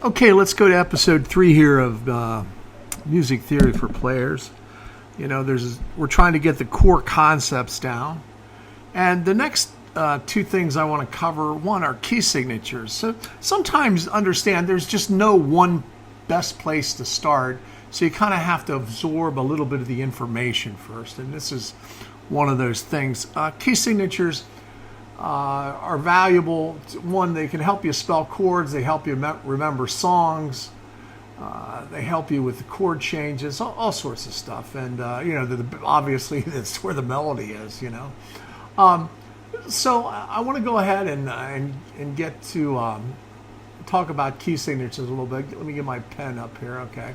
Okay, let's go to episode 3 here of Music Theory for Players. You know, we're trying to get the core concepts down. And the next two things I want to cover, one are key signatures. So sometimes understand there's just no one best place to start. So you kind of have to absorb a little bit of the information first. And this is one of those things. Key signatures are valuable. One, they can help you spell chords. They help you remember songs. They help you with the chord changes, all sorts of stuff. And, you know, obviously that's where the melody is, you know. So I want to go ahead and get to talk about key signatures a little bit. Let me get my pen up here, okay.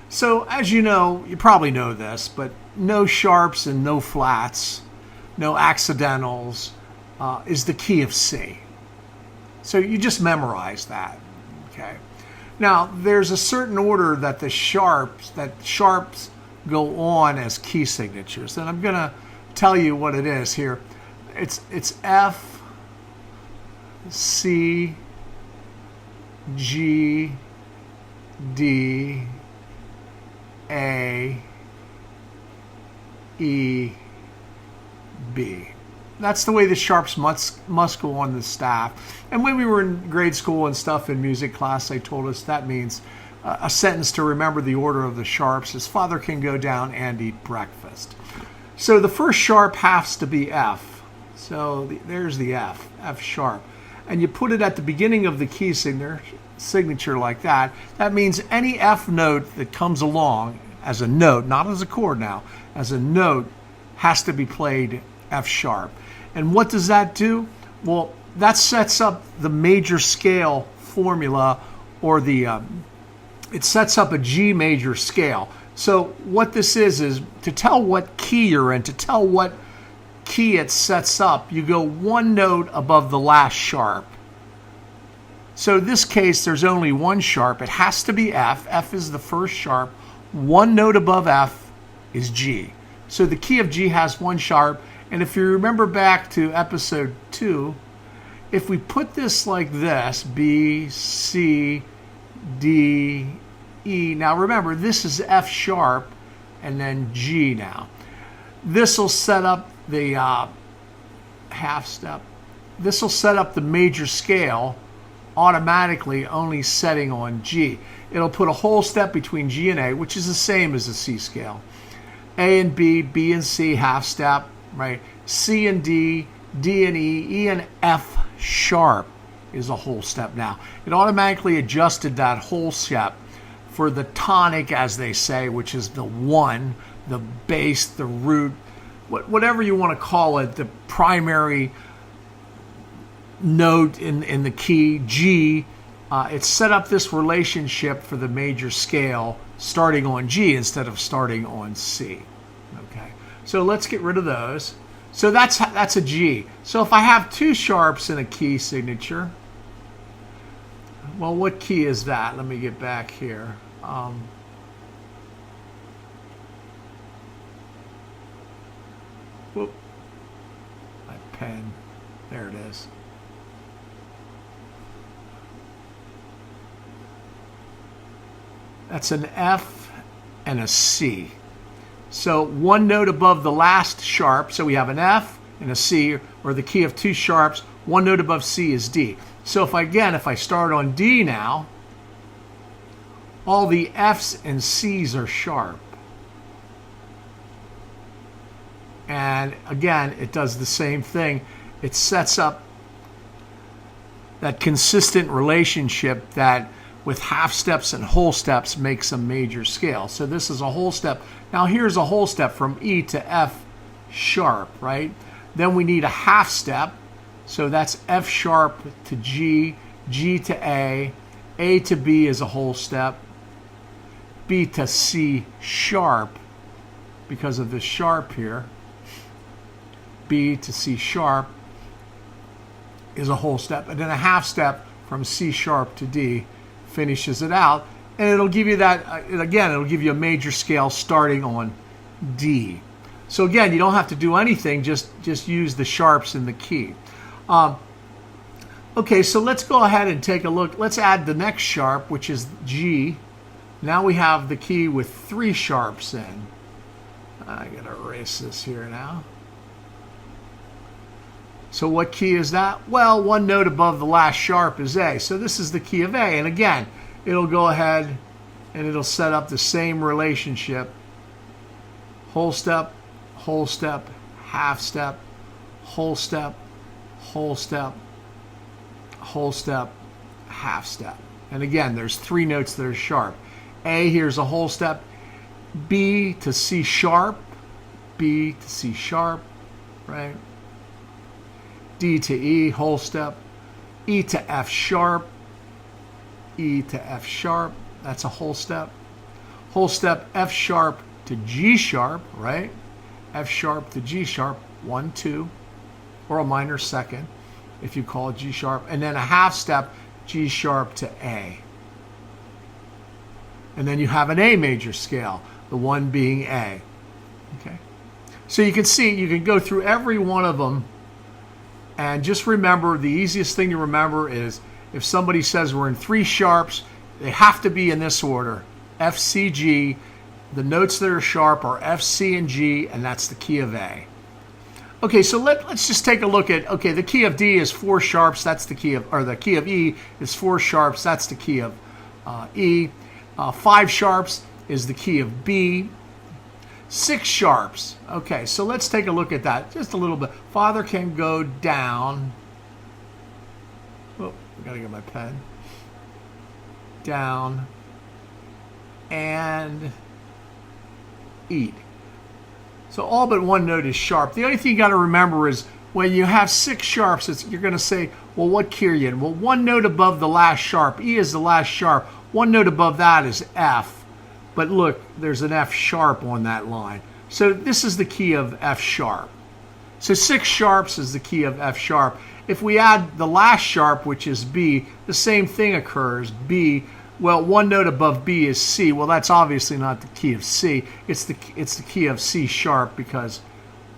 So as you know, you probably know this, but no sharps and no flats, no accidentals, is the key of C. So you just memorize that, okay? Now, there's a certain order that sharps go on as key signatures, and I'm going to tell you what it is here. It's F, C, G, D, A, E, B. That's the way the sharps must go on the staff. And when we were in grade school and stuff in music class, they told us that means a sentence to remember the order of the sharps is father can go down and eat breakfast. So the first sharp has to be F. So there's the F, F sharp. And you put it at the beginning of the key signature like that. That means any F note that comes along as a note, not as a chord now, as a note, has to be played F sharp. And what does that do? Well, that sets up the major scale formula, or it sets up a G major scale. So what this is to tell what key you're in, to tell what key it sets up, you go one note above the last sharp. So in this case, there's only one sharp. It has to be F. F is the first sharp. One note above F is G. So the key of G has one sharp. And if you remember back to episode 2, if we put this like this, B, C, D, E. Now remember, this is F sharp and then G now. This will set up the half step. This will set up the major scale automatically only setting on G. It'll put a whole step between G and A, which is the same as the C scale. A and B, B and C, half step. Right, C and D, D and E, E and F sharp is a whole step now. It automatically adjusted that whole step for the tonic, as they say, which is the one, the bass, the root, whatever you want to call it, the primary note in the key, G. It set up this relationship for the major scale starting on G instead of starting on C. Okay. So let's get rid of those. So that's a G. So if I have two sharps in a key signature, well, what key is that? Let me get back here. Whoop. My pen. There it is. That's an F and a C. So one note above the last sharp, so we have an F and a C, or the key of two sharps. One note above C is D. So if I start on D now, all the F's and C's are sharp. And again, it does the same thing. It sets up that consistent relationship that with half steps and whole steps makes a major scale. So this is a whole step. Now here's a whole step from E to F sharp, right? Then we need a half step. So that's F sharp to G, G to A to B is a whole step, B to C sharp because of the sharp here. B to C sharp is a whole step, and then a half step from C sharp to D finishes it out, and it'll give you that again, it'll give you a major scale starting on D. So again, you don't have to do anything, just use the sharps in the key. Okay, so let's go ahead and take a look. Let's add the next sharp, which is G. Now we have the key with 3 sharps in. I gotta erase this here now. So what key is that? Well, 1 note above the last sharp is A. So this is the key of A. And again, it'll go ahead and it'll set up the same relationship. Whole step, half step, whole step, whole step, whole step, half step. And again, there's 3 notes that are sharp. A, here's a whole step. B to C sharp. B to C sharp, right? D to E, whole step. E to F sharp. E to F sharp. That's a whole step. Whole step, F sharp to G sharp, right? F sharp to G sharp, 1, 2, or a minor second, if you call it G sharp. And then a half step, G sharp to A. And then you have an A major scale, the 1 being A. Okay. So you can see, you can go through every one of them, and just remember, the easiest thing to remember is if somebody says we're in 3 sharps, they have to be in this order: F, C, G. The notes that are sharp are F, C, and G, and that's the key of A. Okay, so let's just take a look at, okay, the key of D is 4 sharps, that's the key of, or the key of E is 4 sharps, that's the key of E. 5 sharps is the key of B. 6 sharps. Okay, so let's take a look at that just a little bit. Father can go down. Oh, I gotta get my pen. Down and eat. So all but 1 note is sharp. The only thing you got to remember is when you have 6 sharps, you're going to say, well, what key are you in? Well, 1 note above the last sharp. E is the last sharp. 1 note above that is F. But look, there's an F sharp on that line. So this is the key of F sharp. So 6 sharps is the key of F sharp. If we add the last sharp, which is B, the same thing occurs. B, well, 1 note above B is C. Well, that's obviously not the key of C. It's the key of C sharp because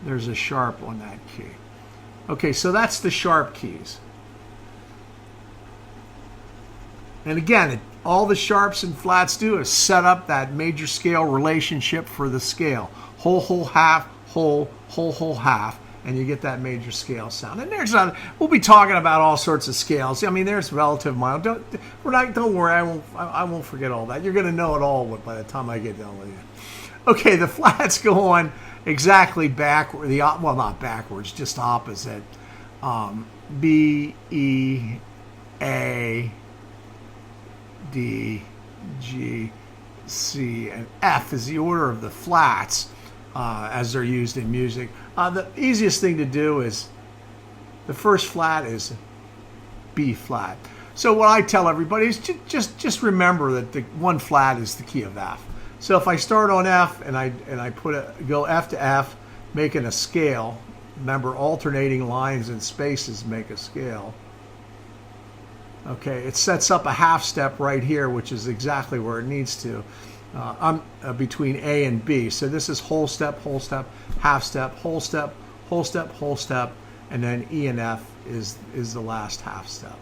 there's a sharp on that key. Okay, so that's the sharp keys. And again, all the sharps and flats do is set up that major scale relationship for the scale. Whole, whole, half, whole, whole, whole, half. And you get that major scale sound. And there's we'll be talking about all sorts of scales. I mean, there's relative mild. Don't worry. I won't forget all that. You're going to know it all by the time I get done with you. Okay, the flats go on exactly backward. Well, not backwards, just opposite. B, E, A, D, G, C, and F is the order of the flats as they're used in music. The easiest thing to do is the first flat is B flat. So what I tell everybody is just remember that the 1 flat is the key of F. So if I start on F and I go F to F, making a scale. Remember, alternating lines and spaces make a scale. Okay, it sets up a half step right here, which is exactly where it needs to. Between A and B. So this is whole step, half step, whole step, whole step, whole step, and then E and F is the last half step.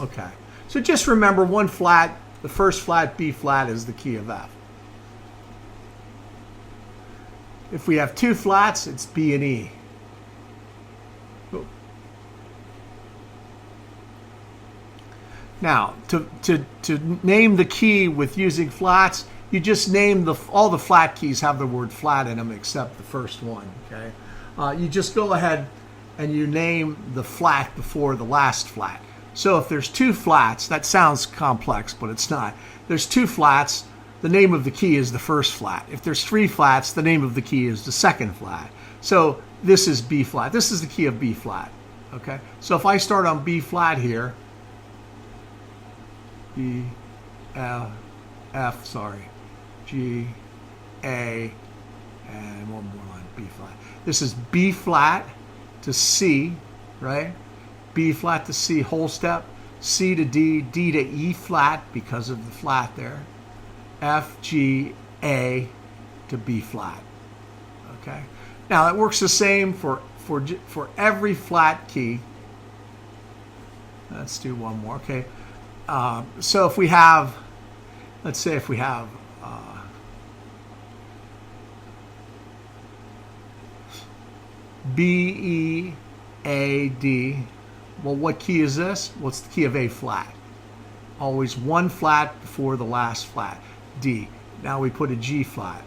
Okay, so just remember 1 flat, the first flat, B flat, is the key of F. If we have 2 flats, it's B and E. Now, to name the key with using flats, you just name all the flat keys have the word flat in them except the first one. Okay, you just go ahead and you name the flat before the last flat. So if there's 2 flats, that sounds complex, but it's not. There's 2 flats, the name of the key is the first flat. If there's 3 flats, the name of the key is the second flat. So this is B flat. This is the key of B flat. Okay, so if I start on B flat here, B, F, sorry, G, A, and one more line, B flat. This is B flat to C, right? B flat to C, whole step, C to D, D to E flat because of the flat there, F, G, A to B flat. Okay. Now that works the same for every flat key. Let's do one more. Okay. So if we have, let's say if we have B, E, A, D. Well, what key is this? Well, it's the key of A flat. Always one flat before the last flat. D. Now we put a G flat.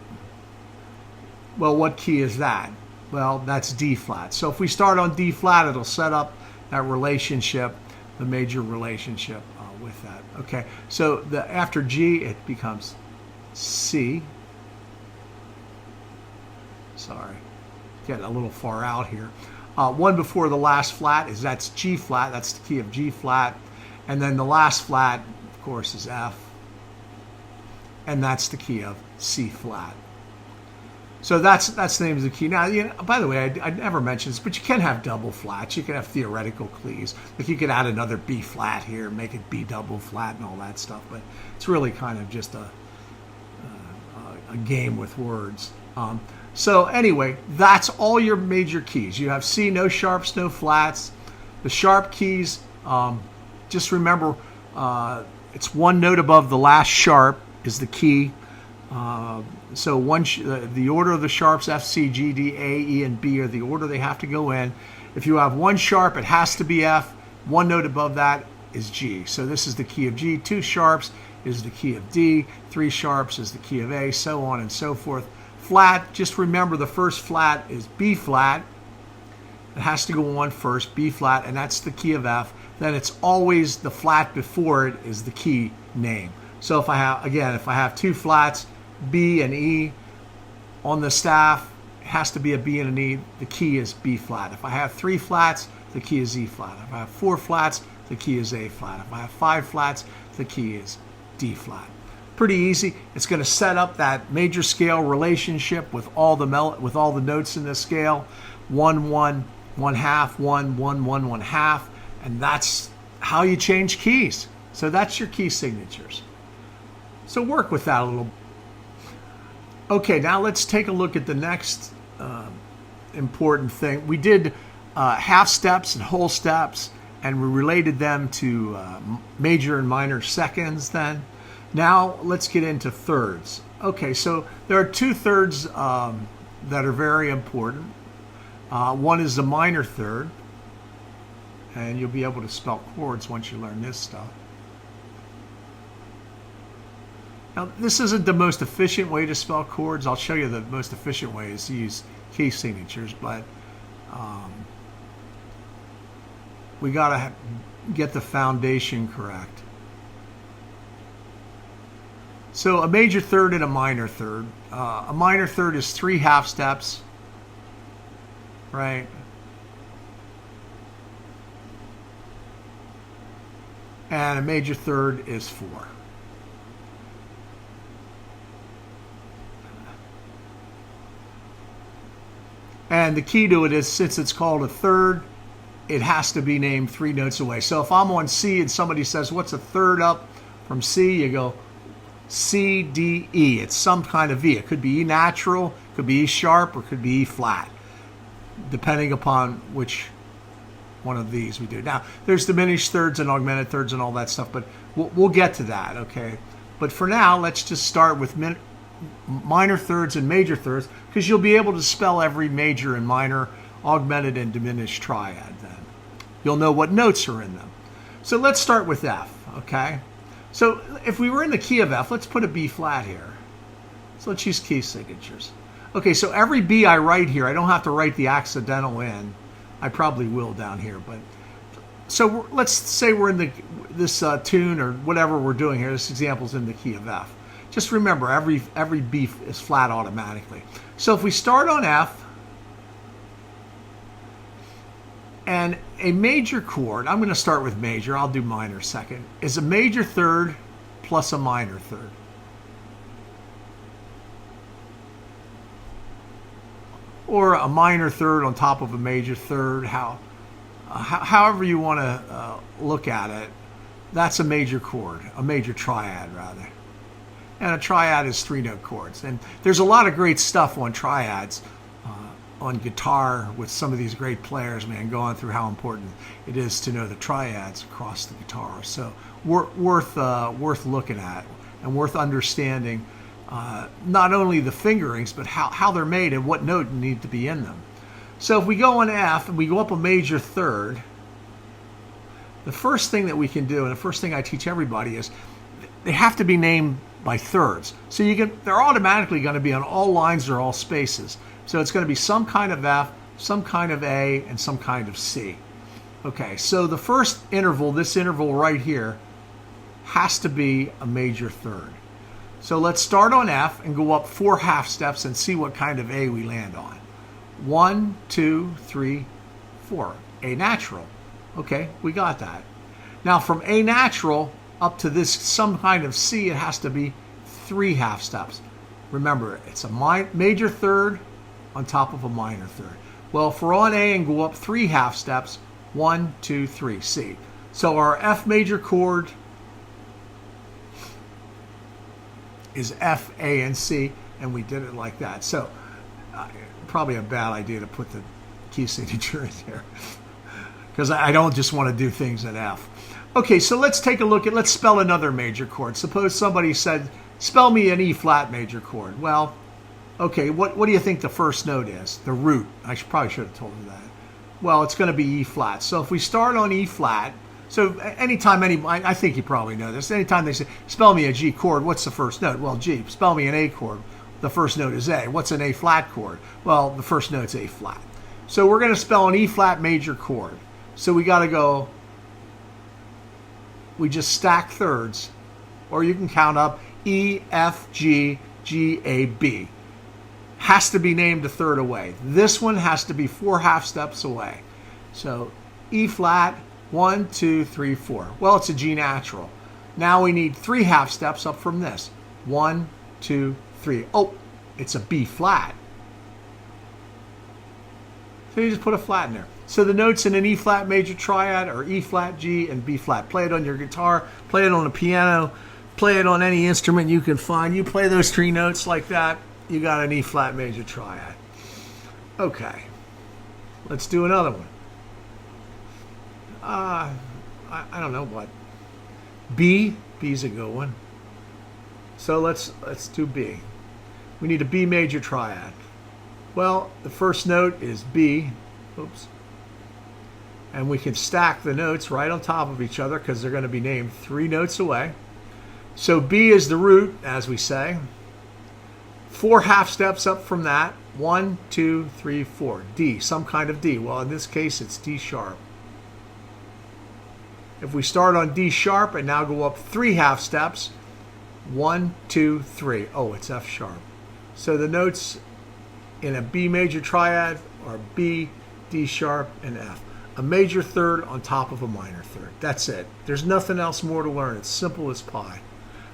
Well, what key is that? Well, that's D flat. So if we start on D flat, it'll set up that relationship, the major relationship with that. Okay, so after G, it becomes C. Sorry, getting a little far out here. One before the last flat that's G flat. That's the key of G flat. And then the last flat, of course, is F. And that's the key of C flat. So that's the name of the key. Now, by the way, I never mentioned this, but you can have double flats. You can have theoretical keys. Like you could add another B flat here, make it B double flat and all that stuff. But it's really kind of just a game with words. So anyway, that's all your major keys. You have C, no sharps, no flats. The sharp keys, just remember, it's one note above the last sharp is the key. So the order of the sharps, F, C, G, D, A, E, and B are the order they have to go in. If you have one sharp, it has to be F. One note above that is G. So this is the key of G. Two sharps is the key of D. Three sharps is the key of A, so on and so forth. Flat, just remember the first flat is B flat. It has to go on first, B flat, and that's the key of F. Then it's always the flat before it is the key name. So if I have two flats, B and E on the staff, it has to be a B and an E. The key is B flat. If I have three flats, the key is E flat. If I have four flats, the key is A flat. If I have five flats, the key is D flat. Pretty easy. It's going to set up that major scale relationship with all the notes in the scale. 1, 1, 1/2, 1, 1, 1, 1/2, and that's how you change keys. So that's your key signatures. So work with that a little. Okay, now let's take a look at the next important thing. We did half steps and whole steps, and we related them to major and minor seconds then. Now let's get into thirds. Okay, so there are two thirds that are very important. One is the minor third, and you'll be able to spell chords once you learn this stuff. Now, this isn't the most efficient way to spell chords. I'll show you the most efficient way is to use key signatures, but we got to get the foundation correct. So a major third and a minor third. A minor third is 3 half steps, right? And a major third is 4. And the key to it is, since it's called a third, it has to be named 3 notes away. So if I'm on C and somebody says, what's a third up from C? You go C, D, E. It's some kind of V. It could be E natural, could be E sharp, or could be E flat, depending upon which one of these we do. Now, there's diminished thirds and augmented thirds and all that stuff, but we'll get to that, okay? But for now, let's just start with minor thirds and major thirds, because you'll be able to spell every major and minor, augmented and diminished triad then. You'll know what notes are in them. So let's start with F, okay? So if we were in the key of F, let's put a B flat here. So let's use key signatures. Okay, so every B I write here, I don't have to write the accidental in. I probably will down here, but so let's say we're in this tune or whatever we're doing here. This example's in the key of F. Just remember, every B is flat automatically. So if we start on F, and a major chord, I'm going to start with major, I'll do minor second, is a major third plus a minor third. Or a minor third on top of a major third, however you want to look at it. That's a major chord, a major triad rather. And a triad is 3 note chords. And there's a lot of great stuff on triads. on guitar with some of these great players, man, going through how important it is to know the triads across the guitar. So worth looking at and worth understanding not only the fingerings, but how they're made and what note need to be in them. So if we go on F and we go up a major third, the first thing that we can do, and the first thing I teach everybody, is they have to be named by thirds. So they're automatically going to be on all lines or all spaces. So it's going to be some kind of F, some kind of A, and some kind of C. Okay, so the first interval, this interval right here, has to be a major third. So let's start on F and go up 4 half steps and see what kind of A we land on. 1, 2, 3, 4. A natural. Okay, we got that. Now from A natural up to this some kind of C, it has to be 3 half steps. Remember, it's a major third on top of a minor third. Well, if we're on A and go up 3 half steps, 1, 2, 3, C. So our F major chord is F, A, and C, and we did it like that. So probably a bad idea to put the key signature in there because I don't just want to do things at F. Okay, so let's take a look at, let's spell another major chord. Suppose somebody said, spell me an E flat major chord. Well, okay, what do you think the first note is? The root. Probably should have told you that. Well, it's going to be E flat. So if we start on E flat, so anytime I think you probably know this, anytime they say, spell me a G chord, what's the first note? Well, G. Spell me an A chord. The first note is A. What's an A flat chord? Well, the first note's A flat. So we're going to spell an E flat major chord. So we got to go, we just stack thirds, or you can count up E, F, G, G, A, B. Has to be named a third away. This one has to be 4 half steps away. So E flat, 1, 2, 3, 4. Well, it's a G natural. Now we need 3 half steps up from this. 1, 2, 3. Oh, it's a B flat. So you just put a flat in there. So the notes in an E flat major triad are E flat, G, and B flat. Play it on your guitar, play it on a piano, play it on any instrument you can find. You play those 3 notes like that, you got an E flat major triad. Okay, let's do another one. I don't know what. B's a good one. So let's do B. We need a B major triad. Well, the first note is B. Oops. And we can stack the notes right on top of each other because they're going to be named 3 notes away. So B is the root, as we say. 4 half steps up from that. 1, 2, 3, 4. D, some kind of D. Well, in this case, it's D sharp. If we start on D sharp and now go up 3 half steps, 1, 2, 3. Oh, it's F sharp. So the notes in a B major triad are B, D sharp, and F. A major third on top of a minor third. That's it. There's nothing else more to learn. It's simple as pie.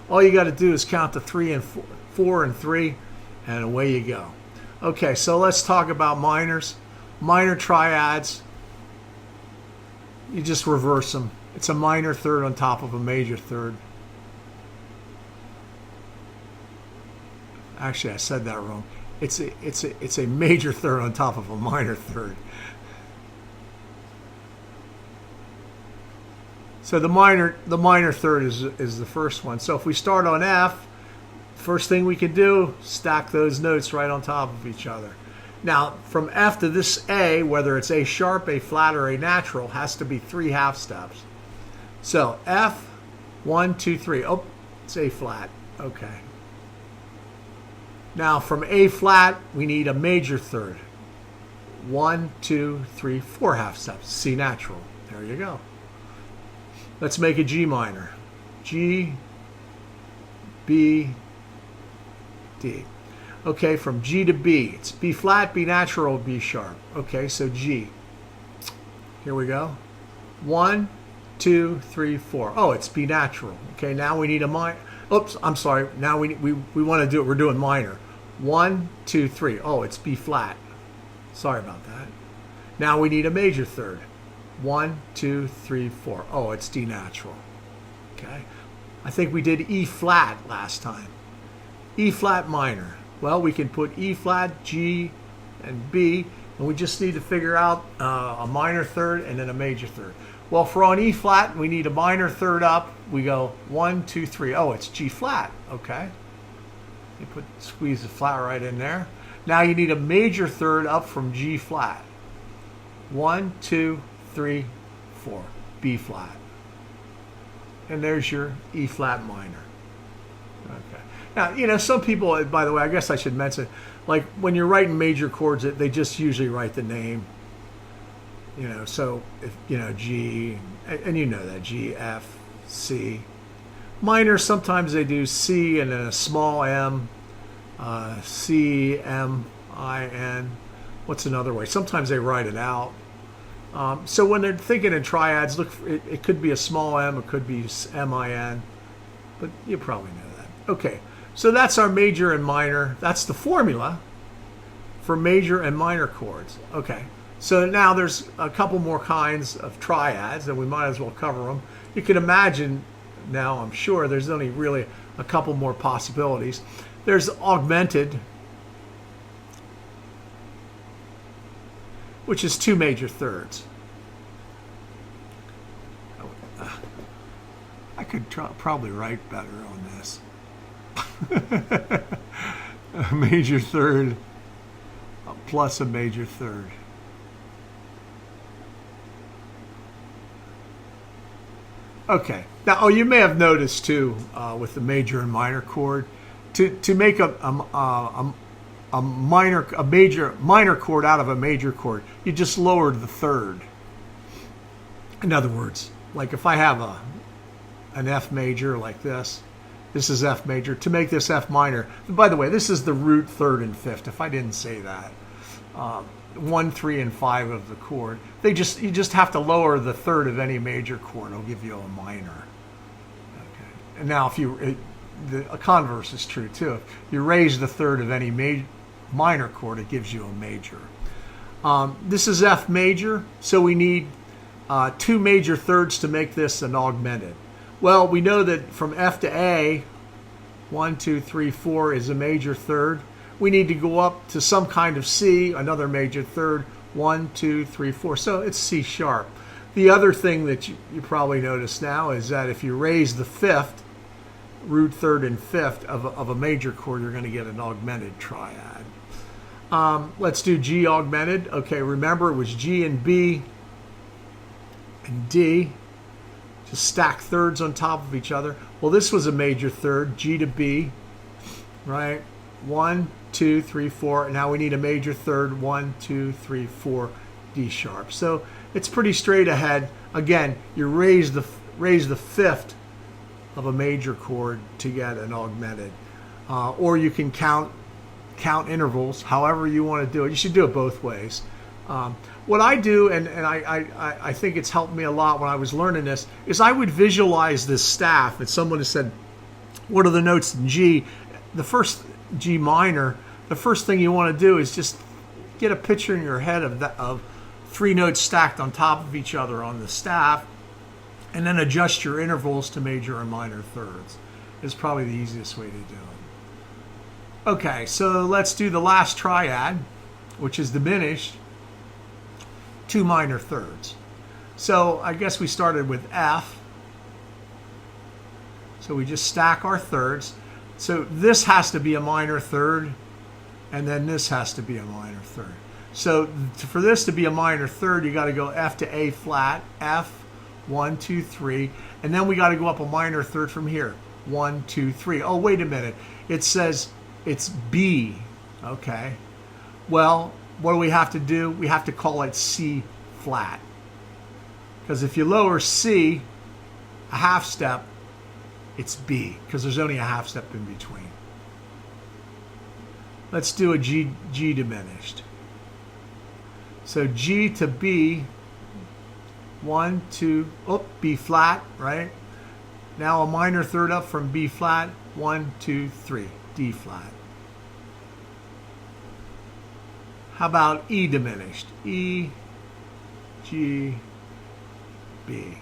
All you got to do is count to 3 and 4 and 3, and away you go. Okay, so let's talk about minors. Minor triads, you just reverse them. It's a minor third on top of a major third. Actually, I said that wrong. It's a major third on top of a minor third. So the minor third is the first one. So if we start on F, first thing we can do, stack those notes right on top of each other. Now, from F to this A, whether it's A sharp, A flat, or A natural, has to be 3 half steps. So F, 1, 2, 3. Oh, it's A flat. Okay. Now from A flat, we need a major third. 1, 2, 3, 4 half steps. C natural. There you go. Let's make a G minor. G, B, D. Okay, from G to B, it's B flat, B natural, B sharp. Okay, so G. Here we go. 1, 2, 3, 4. Oh, it's B natural. Okay, now we need a minor. Oops, I'm sorry. Now we want to do it. We're doing minor. 1, 2, 3. Oh, it's B flat. Sorry about that. Now we need a major third. 1, 2, 3, 4. Oh, it's D natural. Okay. I think we did E flat last time. E flat minor. Well, we can put E flat, G, and B, and we just need to figure out a minor third and then a major third. Well, for on E flat, we need a minor third up. We go 1, 2, 3. Oh, it's G flat. Okay. You squeeze the flat right in there. Now you need a major third up from G flat. 1, 2, 3, 4. B flat. And there's your E flat minor. Okay. Now, some people, by the way, I guess I should mention, like when you're writing major chords, they just usually write the name. So if, G, and that, G, F, C. Minor, sometimes they do C and then a small m, C, M, I, N. What's another way? Sometimes they write it out. So when they're thinking in triads, look, it could be a small m, it could be M-I-N, but you probably know that. Okay, so that's our major and minor. That's the formula for major and minor chords. Okay, so now there's a couple more kinds of triads, and we might as well cover them. You can imagine now, I'm sure, there's only really a couple more possibilities. There's augmented, which is 2 major thirds. I could probably write better on this. A major third plus a major third. Okay. Now, you may have noticed too, with the major and minor chord, to make a minor chord out of a major chord, you just lowered the third. In other words, like if I have an F major like this is F major. To make this F minor, by the way, this is the root, third, and fifth. If I didn't say that, 1, 3, and 5 of the chord. You just have to lower the third of any major chord. It'll give you a minor. Okay. And now, a converse is true too. If you raise the third of any minor chord, it gives you a major. This is F major, so we need 2 major thirds to make this an augmented. Well, we know that from F to A, 1, 2, 3, 4 is a major third. We need to go up to some kind of C, another major third, 1, 2, 3, 4. So it's C sharp. The other thing that you probably notice now is that if you raise the fifth, root, third, and fifth of a major chord, you're going to get an augmented triad. Let's do G augmented. Okay, remember it was G and B and D. Just stack thirds on top of each other. Well, this was a major third, G to B, right? 1, 2, 3, 4. Now we need a major third, 1, 2, 3, 4, D sharp. So it's pretty straight ahead. Again, you raise the fifth of a major chord to get an augmented. Or you can count intervals, however you want to do it. You should do it both ways. What I do, and I think it's helped me a lot when I was learning this, is I would visualize this staff. And someone has said, what are the notes in G? The first G minor, the first thing you want to do is just get a picture in your head of 3 notes stacked on top of each other on the staff, and then adjust your intervals to major and minor thirds. Is probably the easiest way to do it. Okay, so let's do the last triad, which is diminished, 2 minor thirds. So I guess we started with F. So we just stack our thirds. So this has to be a minor third, and then this has to be a minor third. So for this to be a minor third, you got to go F to A flat, F, 1, 2, 3, and then we got to go up a minor third from here, 1, 2, 3. Oh, wait a minute. It says it's B. Okay. Well, what do we have to do? We have to call it C flat. Because if you lower C a half step, it's B, because there's only a half step in between. Let's do a G diminished. So G to B, 1, 2, B flat, right? Now a minor third up from B flat, 1, 2, 3, D flat. How about E diminished? E, G, B.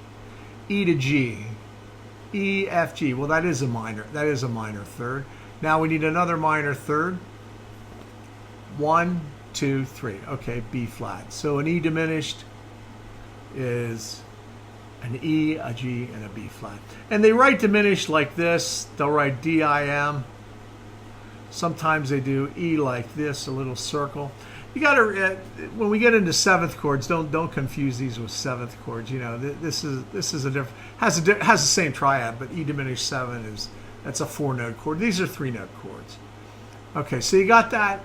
E to G. E, F, G. Well, that is a minor third. Now we need another minor third. 1, 2, 3. Okay, B flat. So an E diminished is an E, a G, and a B flat. And they write diminished like this. They'll write D-I-M. Sometimes they do E like this, a little circle. You got to, when we get into seventh chords, don't confuse these with seventh chords. You know, this is a different, has the same triad, but E diminished 7 that's a 4-note chord. These are 3-note chords. Okay, so you got that.